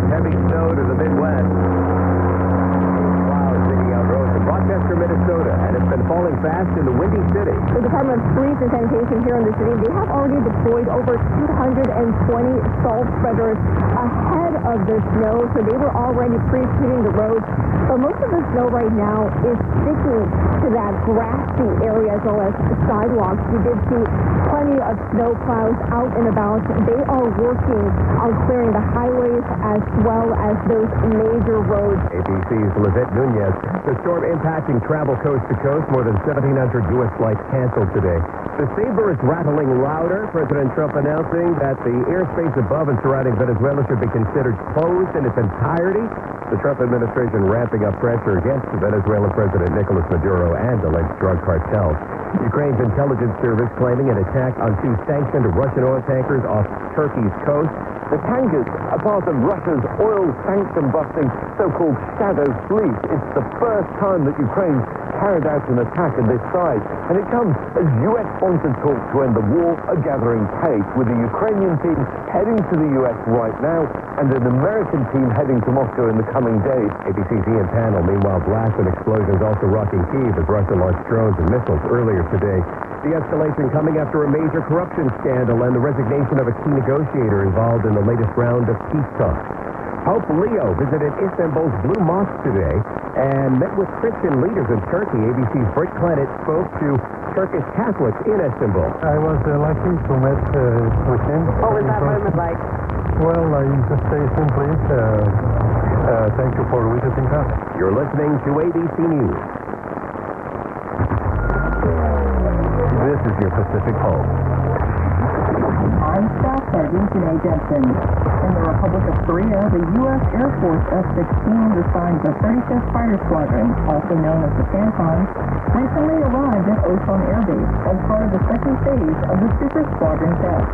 Heavy snow to the Midwest. Clouds digging out roads in Rochester, Minnesota, and it's been falling fast in the Windy City. The Department of Streets and Sanitation here in the city, they have already deployed over 220 salt spreaders ahead of the snow, so they were already pre-treating the roads. But most of the snow right now is sticking to that grassy area as well as sidewalks. We did see plenty of snow plows out and about. They are working on clearing the highways as well as those major roads. ABC's Lizette Nunez. The storm impacting travel coast to coast. More than 1,700 U.S. flights canceled today. The saber is rattling louder. President Trump announcing that the airspace above and surrounding Venezuela should be considered closed in its entirety. The Trump administration ramping up pressure against Venezuelan President Nicolas Maduro and alleged drug cartels. Ukraine's intelligence service claiming an attack on 2 sanctioned Russian oil tankers off Turkey's coast. The tankers are part of Russia's oil sanction-busting so-called shadow fleet. It's the first time that Ukraine carried out an attack of this size, and it comes as U.S.-sponsored talks to end the war are gathering pace, with the Ukrainian team heading to the U.S. right now and an American team heading to Moscow in the coming days. ABC's Ian Panel. Meanwhile, blasts and explosions also rocking Kyiv as Russia launched drones and missiles earlier today. The escalation coming after a major corruption scandal and the resignation of a key negotiator involved in the latest round of peace talks. Pope Leo visited Istanbul's Blue Mosque today and met with Christian leaders in Turkey. ABC's Britt Clennett spoke to Turkish Catholics in Istanbul. I was lucky to meet with him. What was that moment like? Well, I just say simply, thank you for visiting us. You're listening to ABC News. This is your Pacific home. I'm Staff Sergeant Janae Jensen. In the Republic of Korea, the U.S. Air Force F-16 assigned the 35th Fighter Squadron, also known as the Santon, recently arrived at Osan Air Base as part of the second phase of the Super Squadron test.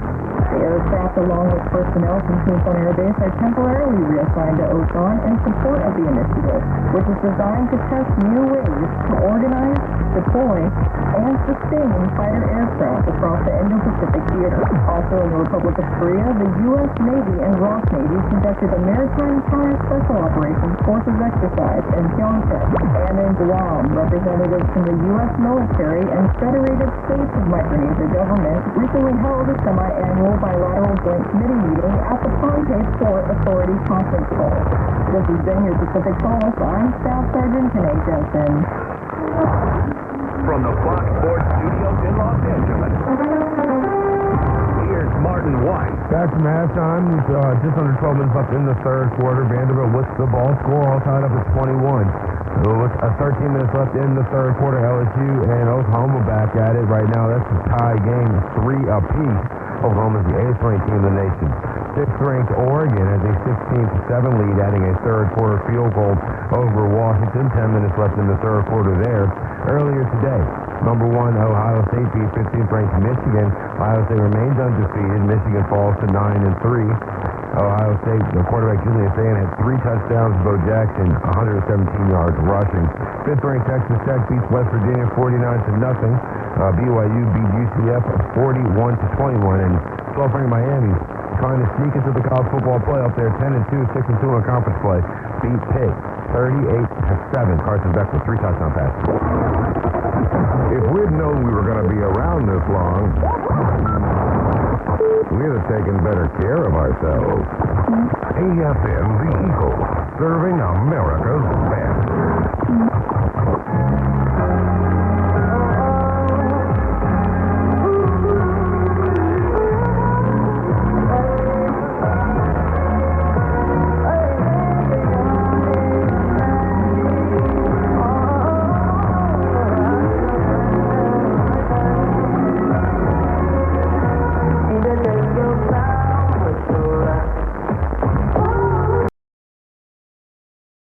The aircraft, along with personnel from Tucson Air Base, are temporarily reassigned to Osan in support of the initiative, which is designed to test new ways to organize, deploy, and sustain fighter aircraft across the Indo-Pacific theater. Also in the Republic of Korea, the U.S. Navy and ROK Navy conducted a Maritime Counter Special Operations Forces exercise in Pyeongtaek. And in Guam, representatives from the U.S. military and Federated States of Micronesia government recently held a semi-annual bilateral joint committee meeting at the Pohnpei Port Authority conference hall. This has been your Pacific Pulse. I'm Staff Sergeant Janae Jensen. From the Fox Sports Studios in Los Angeles, here's Martin White. Back from halftime, just under 12 minutes left in the third quarter. Vanderbilt with the ball, score all tied up at 21. With 13 minutes left in the third quarter, LSU and Oklahoma back at it right now. That's a tie game, 3 apiece. Oklahoma is the 8th ranked team in the nation. 6th ranked Oregon has a 16-7 lead, adding a third quarter field goal over Washington. 10 minutes left in the third quarter there. Earlier today, number 1 Ohio State beat 15th ranked Michigan. Ohio State remains undefeated. Michigan falls to 9-3. Ohio State, the quarterback Julian Fan had 3 touchdowns. Bo Jackson, 117 yards rushing. 5th ranked Texas Tech beats West Virginia 49-0. BYU beat UCF 41-21, and 12th ranked Miami trying to sneak into the college football playoff there, 10-2, 6-2 in conference play, beat Pitt 38-7. Carson Beck with 3 touchdown passes. If we'd known we were going to be around this long, we'd have taken better care of ourselves. AFN, the Eagle, serving America's best.